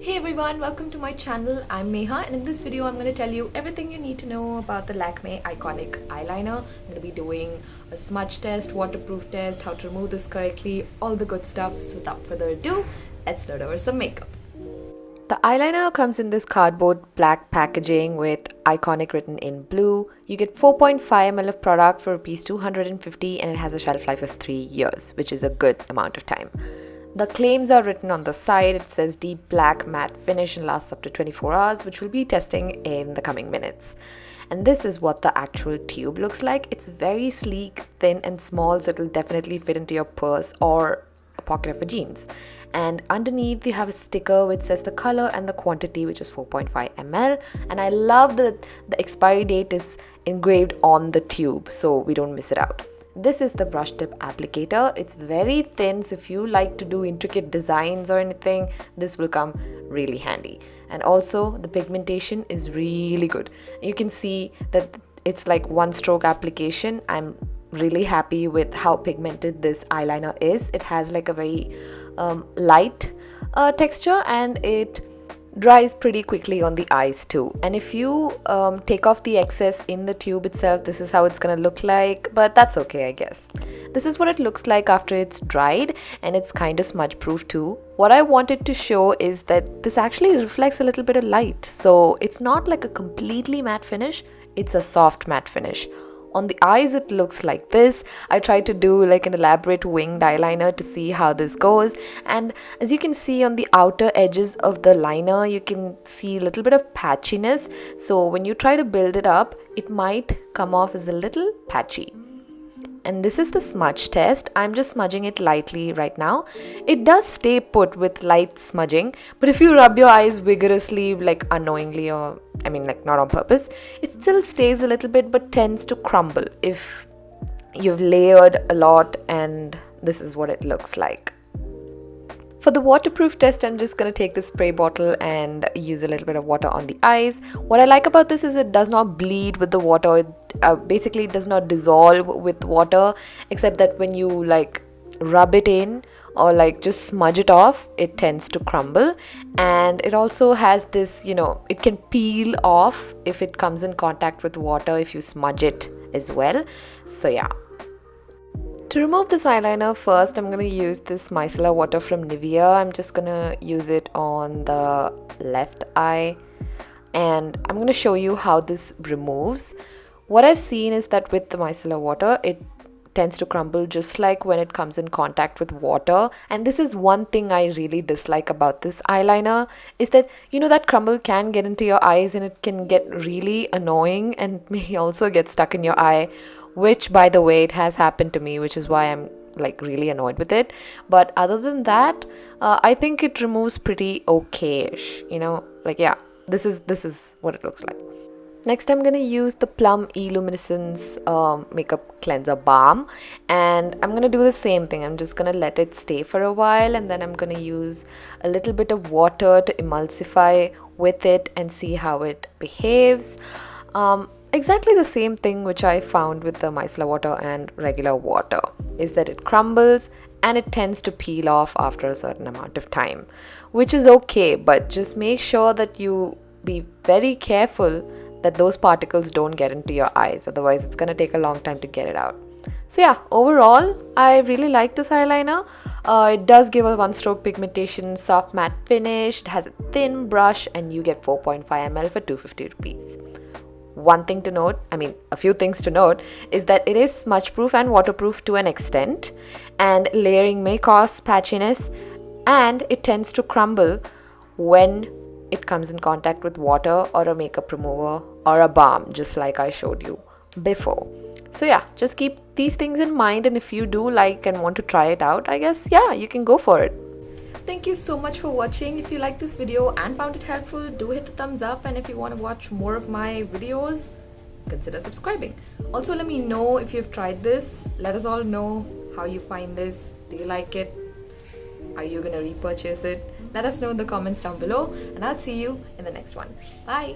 Hey everyone, welcome to my channel. I'm Neha, and in this video I'm going to tell you everything you need to know about the Lakme Iconic Eyeliner. I'm going to be doing a smudge test, waterproof test, how to remove this correctly, all the good stuff. So without further ado, let's load over some makeup. The eyeliner comes in this cardboard black packaging with Iconic written in blue. You get 4.5 ml of product for ₹250 and it has a shelf life of 3 years, which is a good amount of time. The claims are written on the side. It says deep black matte finish and lasts up to 24 hours, which we'll be testing in the coming minutes. And this is what the actual tube looks like. It's very sleek, thin and small, so it'll definitely fit into your purse or a pocket of a jeans. And underneath you have a sticker which says the color and the quantity, which is 4.5 ml. And I love that the expiry date is engraved on the tube so we don't miss it out. This is the brush tip applicator. It's very thin, so if you like to do intricate designs or anything, this will come really handy. And also the pigmentation is really good. You can see that it's like one stroke application. I'm really happy with how pigmented this eyeliner is. It has like a very light texture and it dries pretty quickly on the eyes too. And if you take off the excess in the tube itself, this is how it's gonna look like, but that's okay, I guess. This is what it looks like after it's dried, and it's kind of smudge proof too. What I wanted to show is that this actually reflects a little bit of light, so it's not like a completely matte finish, it's a soft matte finish. On the eyes it looks like this. I tried to do like an elaborate winged eyeliner to see how this goes, and as you can see on the outer edges of the liner you can see a little bit of patchiness, so when you try to build it up it might come off as a little patchy. And this is the smudge test. I'm just smudging it lightly right now. It does stay put with light smudging, but if you rub your eyes vigorously, like unknowingly, or I mean like not on purpose, it still stays a little bit but tends to crumble if you've layered a lot, and this is what it looks like. For the waterproof test, I'm just going to take this spray bottle and use a little bit of water on the eyes. What I like about this is it does not bleed with the water. It basically does not dissolve with water, except that when you like rub it in or like just smudge it off, it tends to crumble. And it also has this, it can peel off if it comes in contact with water if you smudge it as well. So yeah. To remove this eyeliner, first I'm going to use this micellar water from Nivea. I'm just going to use it on the left eye, and I'm going to show you how this removes. What I've seen is that with the micellar water, it tends to crumble just like when it comes in contact with water. And this is one thing I really dislike about this eyeliner, is that that crumble can get into your eyes and it can get really annoying and may also get stuck in your eye, which by the way it has happened to me, which is why I'm like really annoyed with it. But other than that, I think it removes pretty okay-ish, yeah, this is what it looks like. Next, I'm going to use the Plum E-Luminescence Makeup Cleanser Balm, and I'm going to do the same thing. I'm just going to let it stay for a while, and then I'm going to use a little bit of water to emulsify with it and see how it behaves. Exactly the same thing which I found with the micellar water and regular water, is that it crumbles and it tends to peel off after a certain amount of time, which is okay, but just make sure that you be very careful that those particles don't get into your eyes, otherwise it's going to take a long time to get it out. So yeah, overall I really like this eyeliner. It does give a one stroke pigmentation, soft matte finish, it has a thin brush, and you get 4.5 ml for ₹250. One thing to note, a few things to note, is that it is smudge proof and waterproof to an extent, and layering may cause patchiness, and it tends to crumble when it comes in contact with water or a makeup remover or a balm, just like I showed you before. So yeah, just keep these things in mind, and if you do like and want to try it out, I guess yeah, you can go for it. Thank you so much for watching. If you liked this video and found it helpful, do hit the thumbs up, and if you want to watch more of my videos, consider subscribing. Also, let me know if you've tried this. Let us all know how you find this. Do you like it? Are you gonna repurchase it? Let us know in the comments down below, and I'll see you in the next one. Bye.